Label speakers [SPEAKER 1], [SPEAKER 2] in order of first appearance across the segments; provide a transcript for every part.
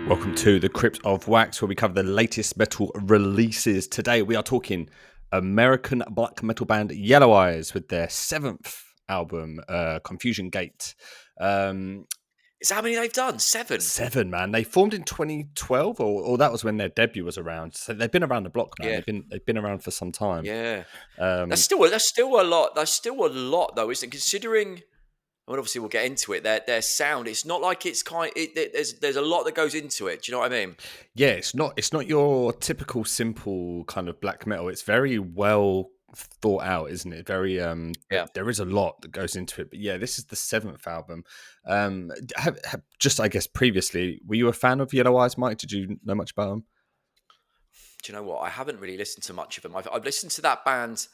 [SPEAKER 1] Welcome to the Crypt of Wax, where we cover the latest metal releases. Today we are talking American black metal band Yellow Eyes with their seventh album, Confusion Gate.
[SPEAKER 2] Is that how many they've done? Seven?
[SPEAKER 1] Seven, man. They formed in 2012, or that was when their debut was around. So they've been around the block, man.
[SPEAKER 2] Yeah,
[SPEAKER 1] They've been around for some time.
[SPEAKER 2] yeah. That's
[SPEAKER 1] Um,
[SPEAKER 2] still a lot. That's still a lot, though, isn't it? Considering, I mean, obviously we'll get into it. Their sound. It's not like it's there's a lot that goes into it. Do you know what I mean?
[SPEAKER 1] Yeah, it's not your typical simple kind of black metal. It's very well thought out, isn't it? Very
[SPEAKER 2] Yeah.
[SPEAKER 1] there is a lot that goes into it. But yeah, this is the seventh album. Just I guess previously, were you a fan of Yellow Eyes, Mike? Did you know much about them?
[SPEAKER 2] Do you know what? I haven't really listened to much of them. I've listened to that band,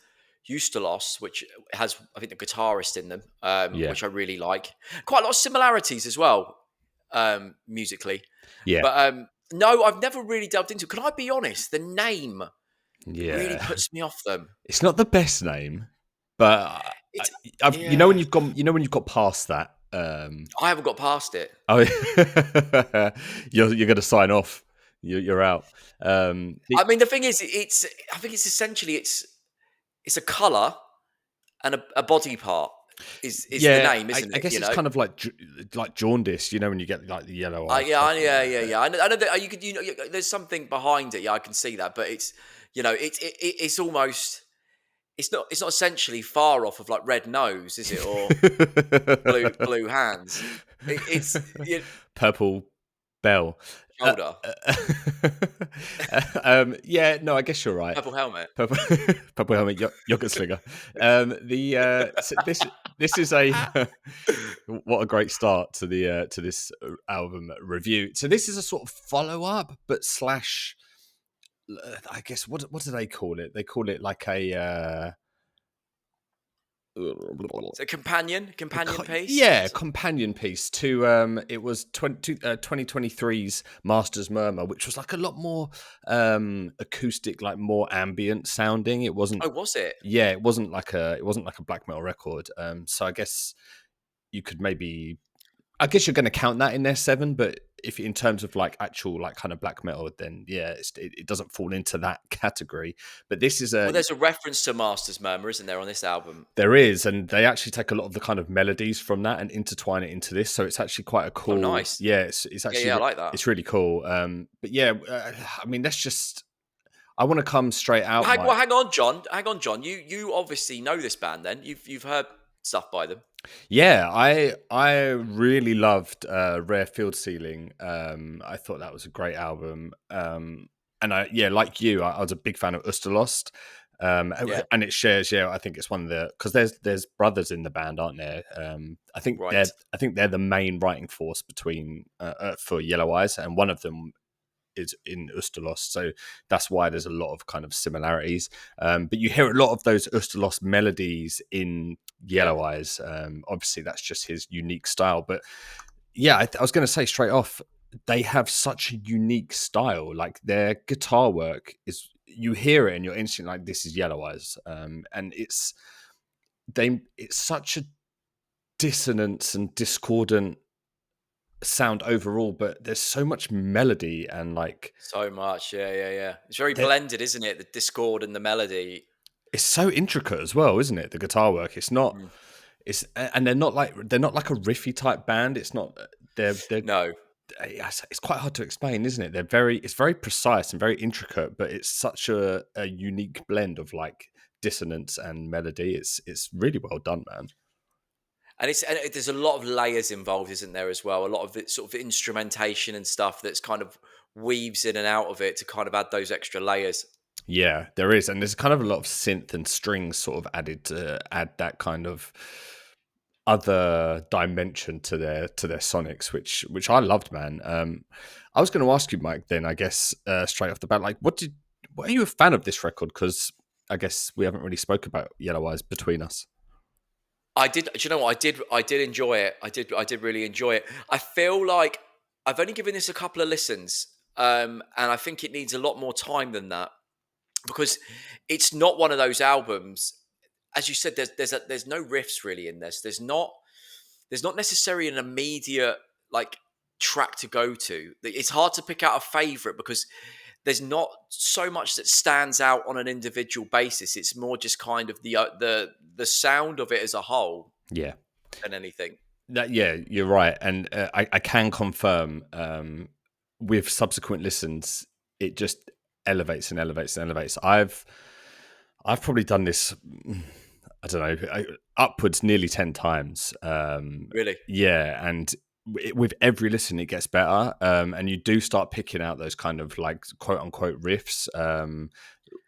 [SPEAKER 2] Eustalos, which has I think the guitarist in them,
[SPEAKER 1] Yeah,
[SPEAKER 2] which I really like. Quite a lot of similarities as well, musically.
[SPEAKER 1] yeah,
[SPEAKER 2] But no, I've never really delved into it. Can I be honest? The name really
[SPEAKER 1] yeah.
[SPEAKER 2] puts me off them.
[SPEAKER 1] It's not the best name, but
[SPEAKER 2] It's
[SPEAKER 1] you know when
[SPEAKER 2] yeah.
[SPEAKER 1] you've gone past that.
[SPEAKER 2] I haven't got past it.
[SPEAKER 1] Oh, you're going to sign off. You're out.
[SPEAKER 2] I mean, the thing is, I think it's essentially it's a color and a body part is the
[SPEAKER 1] Yeah,
[SPEAKER 2] name, isn't
[SPEAKER 1] I
[SPEAKER 2] it?
[SPEAKER 1] guess
[SPEAKER 2] You
[SPEAKER 1] it's
[SPEAKER 2] know.
[SPEAKER 1] kind of like jaundice, when you get like the yellow eyes.
[SPEAKER 2] Yeah. I know that you could, there's something behind it. Yeah, I can see that, but it's, it's almost, it's not essentially far off of like red nose, is it, or blue hands? It's
[SPEAKER 1] Purple bell. Uh,
[SPEAKER 2] shoulder,
[SPEAKER 1] yeah, no, I guess you're right.
[SPEAKER 2] purple helmet.
[SPEAKER 1] Purple, purple helmet, yogurt slinger. So this is a what a great start to the to this album review. So this is a sort of follow up, but slash. I guess what do they call it? They call it like a
[SPEAKER 2] It's a companion piece.
[SPEAKER 1] yeah, companion piece to it was 2023's Masters Murmur, which was like a lot more acoustic, like more ambient sounding. It wasn't
[SPEAKER 2] Oh, was it?
[SPEAKER 1] yeah, it wasn't like a black metal record. So I guess you could maybe I guess you're going to count that in their seven, but if in terms of like actual like kind of black metal, then yeah, it doesn't fall into that category. But this is
[SPEAKER 2] Well,
[SPEAKER 1] a
[SPEAKER 2] there's a reference to Masters Murmur, isn't there, on this album?
[SPEAKER 1] there is, and they actually take a lot of the kind of melodies from that and intertwine it into this. So it's actually quite a
[SPEAKER 2] Oh,
[SPEAKER 1] cool,
[SPEAKER 2] nice.
[SPEAKER 1] yeah. It's
[SPEAKER 2] Yeah,
[SPEAKER 1] actually
[SPEAKER 2] yeah, I like that.
[SPEAKER 1] it's really cool. But yeah, I mean, let's just. I want to come straight out, Mike.
[SPEAKER 2] Hang on, John. Hang on, John. You obviously know this band. Then you've heard stuff by them.
[SPEAKER 1] Yeah, I really loved Rare Field Ceiling. I thought that was a great album. And I yeah, like you, I was a big fan of Usterlost.
[SPEAKER 2] Yeah,
[SPEAKER 1] And it shares, yeah, I think it's one of the because there's brothers in the band, aren't there?
[SPEAKER 2] right.
[SPEAKER 1] I think they're the main writing force between for Yellow Eyes, and one of them is in Usterlost, so that's why there's a lot of kind of similarities. But you hear a lot of those Usterlost melodies in
[SPEAKER 2] Yeah,
[SPEAKER 1] Yellow Eyes. Obviously, that's just his unique style. But yeah, I was going to say straight off, they have such a unique style. Like their guitar work is, you hear it and you're instantly like, this is Yellow Eyes, and it's such a dissonance and discordant sound overall, but there's so much melody and like
[SPEAKER 2] so much. Yeah. It's very
[SPEAKER 1] they're-
[SPEAKER 2] blended, isn't it? The discord and the melody.
[SPEAKER 1] it's so intricate as well, isn't it? The guitar work. It's not.
[SPEAKER 2] Mm.
[SPEAKER 1] And they're not like a riffy type band. It's not. They're.
[SPEAKER 2] No,
[SPEAKER 1] It's quite hard to explain, isn't it? It's very precise and very intricate, but it's such a unique blend of like dissonance and melody. It's really well done, man.
[SPEAKER 2] there's a lot of layers involved, isn't there, as well? A lot of it, sort of instrumentation and stuff that's kind of weaves in and out of it to kind of add those extra layers.
[SPEAKER 1] Yeah, there is, and there's kind of a lot of synth and strings sort of added to add that kind of other dimension to their sonics, which I loved, man. I was going to ask you, Mike. Then I guess straight off the bat, like, what are you a fan of this record? Because I guess we haven't really spoke about Yellow Eyes between us.
[SPEAKER 2] I did. Do you know what? I did enjoy it. I did really enjoy it. I feel like I've only given this a couple of listens, and I think it needs a lot more time than that because it's not one of those albums. As you said, there's no riffs really in this. There's not necessarily an immediate like track to go to. It's hard to pick out a favorite because there's not so much that stands out on an individual basis. It's more just kind of the sound of it as a whole
[SPEAKER 1] Yeah.
[SPEAKER 2] than anything.
[SPEAKER 1] Yeah, you're right, and I can confirm with subsequent listens, it just elevates and elevates and elevates. I've probably done this, I don't know, upwards nearly 10 times.
[SPEAKER 2] Really?
[SPEAKER 1] Yeah, and with every listen, it gets better, and you do start picking out those kind of like quote unquote riffs.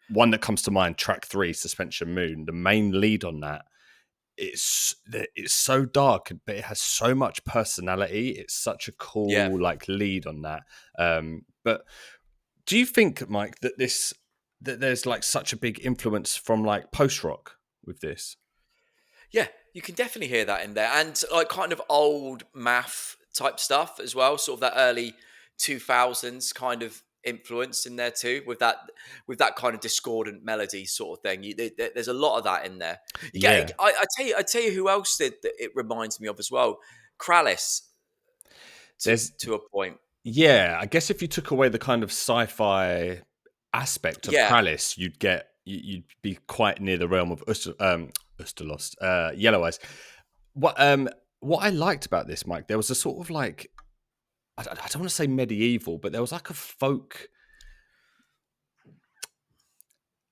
[SPEAKER 1] One that comes to mind, track 3, Suspension Moon. The main lead on that, it's so dark, but it has so much personality. It's such a
[SPEAKER 2] Yeah.
[SPEAKER 1] cool like lead on that. But do you think, Mike, that there's like such a big influence from like post rock with this?
[SPEAKER 2] Yeah, you can definitely hear that in there, and like kind of old math type stuff as well. Sort of that early 2000s kind of influence in there too, with that kind of discordant melody sort of thing. There's a lot of that in there. You get,
[SPEAKER 1] Yeah,
[SPEAKER 2] I tell you who else that it reminds me of as well. Kralis
[SPEAKER 1] there's
[SPEAKER 2] to a point.
[SPEAKER 1] yeah. I guess if you took away the kind of sci-fi aspect of
[SPEAKER 2] Yeah,
[SPEAKER 1] Krallis, you'd be quite near the realm of Usterlost, Yellow Eyes. What um what I liked about this, Mike, there was a sort of like I don't want to say medieval, but there was like a folk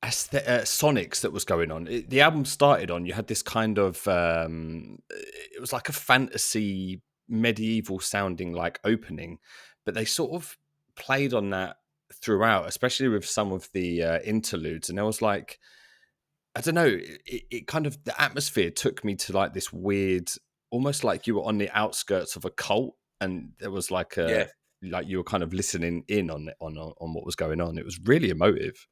[SPEAKER 1] sonics that was going on. The album started on, you had this kind of it was like a fantasy medieval sounding like opening, but they sort of played on that throughout, especially with some of the interludes. And there was like, I don't know, it kind of, the atmosphere took me to like this weird, almost like you were on the outskirts of a cult, and there was like
[SPEAKER 2] yeah.
[SPEAKER 1] a, like you were kind of listening in on what was going on. It was really emotive.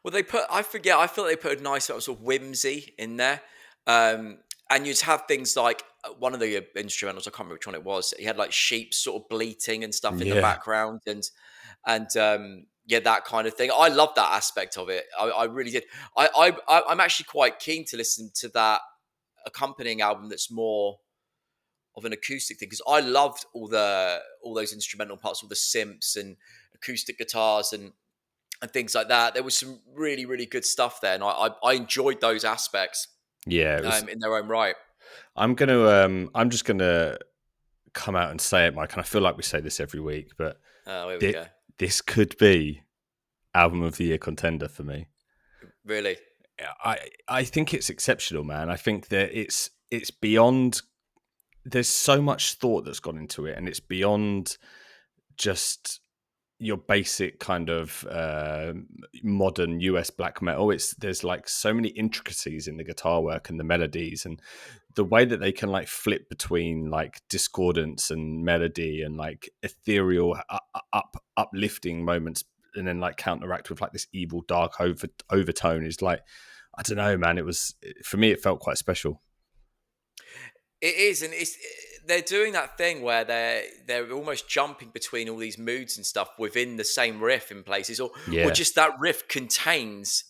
[SPEAKER 2] Well, they put, I forget, I feel like they put a nice sort of whimsy in there. Um, and you'd have things like one of the instrumentals, I can't remember which one it was. He had like sheep sort of bleating and stuff in the
[SPEAKER 1] Yeah.
[SPEAKER 2] background, and yeah, that kind of thing. I love that aspect of it. I really did. I'm actually quite keen to listen to that accompanying album that's more of an acoustic thing because I loved all those instrumental parts, all the synths and acoustic guitars and things like that. There was some really, really good stuff there, and I enjoyed those aspects
[SPEAKER 1] Yeah, it was.
[SPEAKER 2] in their own right.
[SPEAKER 1] I'm just gonna come out and say it, Mike. And I feel like we say this every week, but
[SPEAKER 2] Oh, here we
[SPEAKER 1] thi-
[SPEAKER 2] go.
[SPEAKER 1] this could be album of the year contender for me.
[SPEAKER 2] Really,
[SPEAKER 1] Yeah, I think it's exceptional, man. I think that it's beyond. There's so much thought that's gone into it, and it's beyond just your basic kind of modern US black metal. It's there's like so many intricacies in the guitar work and the melodies, and the way that they can like flip between like discordance and melody and like ethereal uplifting moments, and then like counteract with like this evil dark overtone is like, I don't know, man. It was, for me, it felt quite special.
[SPEAKER 2] it is, and they're doing that thing where they're almost jumping between all these moods and stuff within the same riff in places, or
[SPEAKER 1] Yeah,
[SPEAKER 2] just that riff contains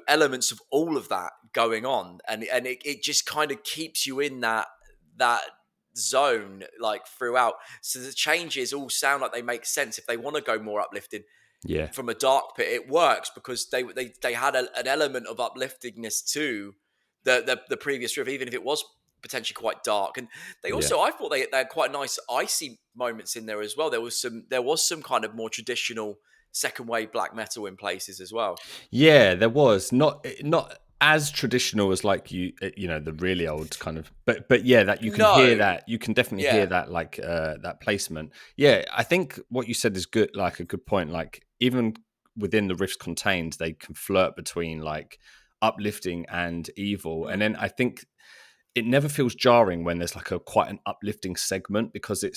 [SPEAKER 2] elements of all of that going on, and it just kind of keeps you in that zone like throughout, so the changes all sound like they make sense. If they want to go more uplifting
[SPEAKER 1] yeah,
[SPEAKER 2] from a dark pit, it works because they had an element of upliftingness to the previous riff, even if it was potentially quite dark. And they
[SPEAKER 1] yeah.
[SPEAKER 2] also, I thought they had quite nice icy moments in there as well. There was some kind of more traditional second wave black metal in places as well.
[SPEAKER 1] Yeah, there was not as traditional as like you know, the really old kind of, but yeah, that you can hear
[SPEAKER 2] No,
[SPEAKER 1] that, you can definitely hear
[SPEAKER 2] yeah.
[SPEAKER 1] that like that placement. Yeah, I think what you said is good, like a good point. Like even within the riffs contained, they can flirt between like uplifting and evil, and
[SPEAKER 2] Mm,
[SPEAKER 1] then I think it never feels jarring when there's like a quite an uplifting segment, because it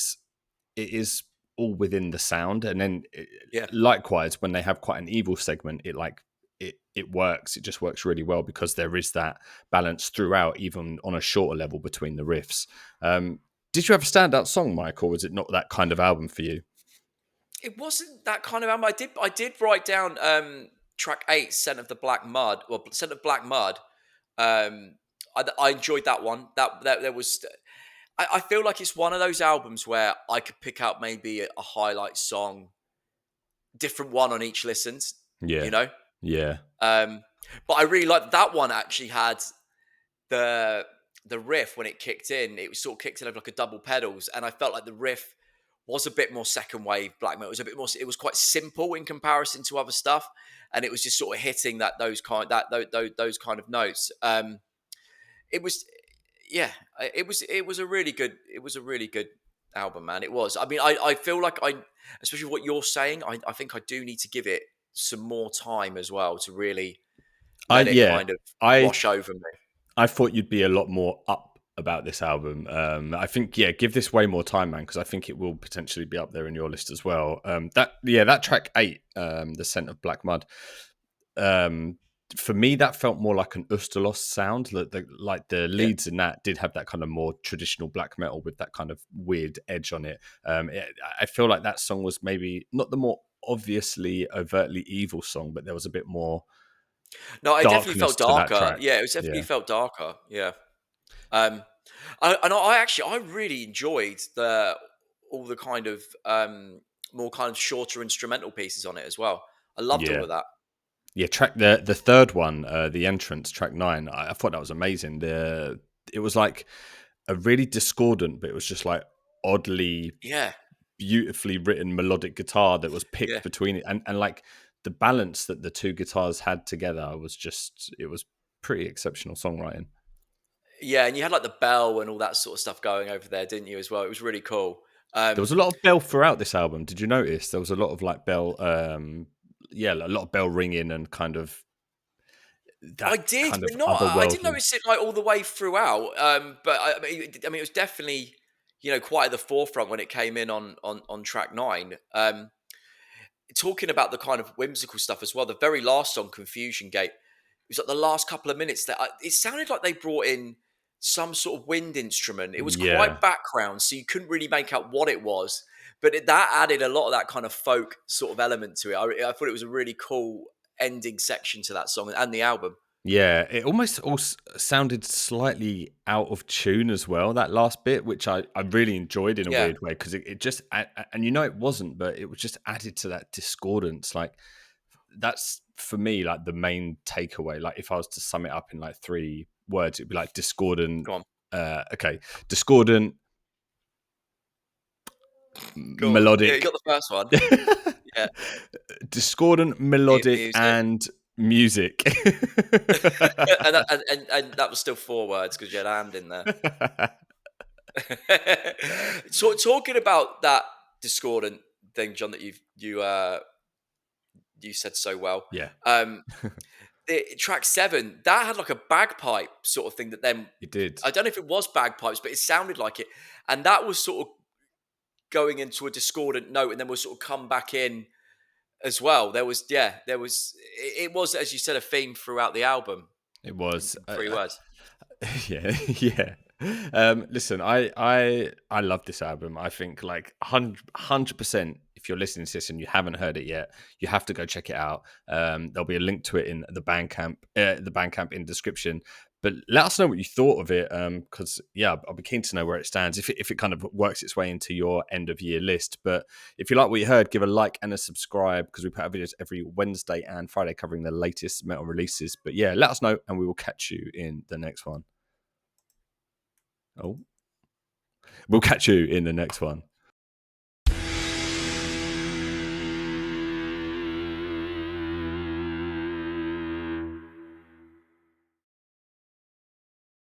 [SPEAKER 1] is all within the sound, and then
[SPEAKER 2] yeah.
[SPEAKER 1] likewise when they have quite an evil segment, it like it works, it just works really well because there is that balance throughout, even on a shorter level between the riffs. um did you have a standout song, Mike, or was it not that kind of album for you?
[SPEAKER 2] It wasn't that kind of album. I did write down track 8, Scent of the Black Mud, or Scent of Black Mud. I enjoyed that one. That there was. I feel like it's one of those albums where I could pick out maybe a highlight song, different one on each listens, you
[SPEAKER 1] Yeah,
[SPEAKER 2] know?
[SPEAKER 1] yeah,
[SPEAKER 2] Um, but I really like that one actually had the the riff when it kicked in, it was sort of kicked in over like a double pedals, and I felt like the riff was a bit more second wave black metal. It was a bit more. It was quite simple in comparison to other stuff, and it was just sort of hitting those kind of notes. It was, yeah, it was a really good. It was a really good album, man. It was. I mean, I feel like especially what you're saying. I think I do need to give it some more time as well to really
[SPEAKER 1] I
[SPEAKER 2] let it
[SPEAKER 1] yeah,
[SPEAKER 2] kind of
[SPEAKER 1] I
[SPEAKER 2] wash over me.
[SPEAKER 1] I thought you'd be a lot more up about this album. I think, yeah, give this way more time, man, because I think it will potentially be up there in your list as well. That track 8, the scent of black mud. Um, for me, that felt more like an Ustalos sound. Like the
[SPEAKER 2] Yeah.
[SPEAKER 1] leads in that did have that kind of more traditional black metal with that kind of weird edge on it. I feel like that song was maybe not the more obviously overtly evil song, but there was a bit more
[SPEAKER 2] No, it definitely
[SPEAKER 1] darkness
[SPEAKER 2] felt
[SPEAKER 1] to that
[SPEAKER 2] darker.
[SPEAKER 1] track.
[SPEAKER 2] Yeah, it was definitely
[SPEAKER 1] Yeah,
[SPEAKER 2] felt darker. Yeah. Um, I actually I really enjoyed the all the kind of more kind of shorter instrumental pieces on it as well. I loved all
[SPEAKER 1] yeah.
[SPEAKER 2] of that.
[SPEAKER 1] Yeah, track the third one, the entrance, track 9. I thought that was amazing. It was like a really discordant, but it was just like oddly
[SPEAKER 2] Yeah,
[SPEAKER 1] beautifully written melodic guitar that was
[SPEAKER 2] yeah,
[SPEAKER 1] picked between it, and like the balance that the two guitars had together was just it was pretty exceptional songwriting.
[SPEAKER 2] yeah. And you had like the bell and all that sort of stuff going over there, didn't you? As well, it was really cool.
[SPEAKER 1] There was
[SPEAKER 2] Um,
[SPEAKER 1] a lot of bell throughout this album. Did you notice there was a lot of like bell? Yeah, a lot of bell ringing and kind of
[SPEAKER 2] I
[SPEAKER 1] that
[SPEAKER 2] did,
[SPEAKER 1] kind
[SPEAKER 2] but
[SPEAKER 1] of
[SPEAKER 2] not. I didn't
[SPEAKER 1] otherworldly.
[SPEAKER 2] notice it like all the way throughout. But I mean, it was definitely quite at the forefront when it came in on track 9. Talking about the kind of whimsical stuff as well, the very last song, Confusion Gate, it was like the last couple of minutes that it sounded like they brought in some sort of wind instrument. It was
[SPEAKER 1] Yeah,
[SPEAKER 2] quite background, so you couldn't really make out what it was, but that added a lot of that kind of folk sort of element to it. I thought it was a really cool ending section to that song and the album.
[SPEAKER 1] yeah, it almost sounded slightly out of tune as well, that last bit, which I really enjoyed in a
[SPEAKER 2] Yeah,
[SPEAKER 1] weird way because it just, and it wasn't, but it was just added to that discordance. Like, that's for me, like the main takeaway. Like, if I was to sum it up in like 3 words, it'd be like discordant.
[SPEAKER 2] go on,
[SPEAKER 1] Okay, discordant,
[SPEAKER 2] go on. Yeah, you
[SPEAKER 1] melodic,
[SPEAKER 2] got the first one. Yeah,
[SPEAKER 1] discordant, melodic,
[SPEAKER 2] music.
[SPEAKER 1] and music.
[SPEAKER 2] And that was still 4 words because you had and in there. So talking about that discordant thing, John, that you said so well.
[SPEAKER 1] Yeah,
[SPEAKER 2] Um, track 7 that had like a bagpipe sort of thing that then
[SPEAKER 1] it did.
[SPEAKER 2] I don't know if it was bagpipes, but it sounded like it, and that was sort of going into a discordant note, and then we'll sort of come back in as well. It was, as you said, a theme throughout the album
[SPEAKER 1] It
[SPEAKER 2] in
[SPEAKER 1] was.
[SPEAKER 2] 3 words.
[SPEAKER 1] Yeah, yeah. Listen, I love this album. I think like 100%. If you're listening to this and you haven't heard it yet, you have to go check it out. There'll be a link to it in the Bandcamp in description. But let us know what you thought of it, because yeah, I'll be keen to know where it stands. If it kind of works its way into your end of year list. But if you like what you heard, give a like and a subscribe because we put out videos every Wednesday and Friday covering the latest metal releases. But yeah, let us know and we will catch you in the next one. Oh, we'll catch you in the next one.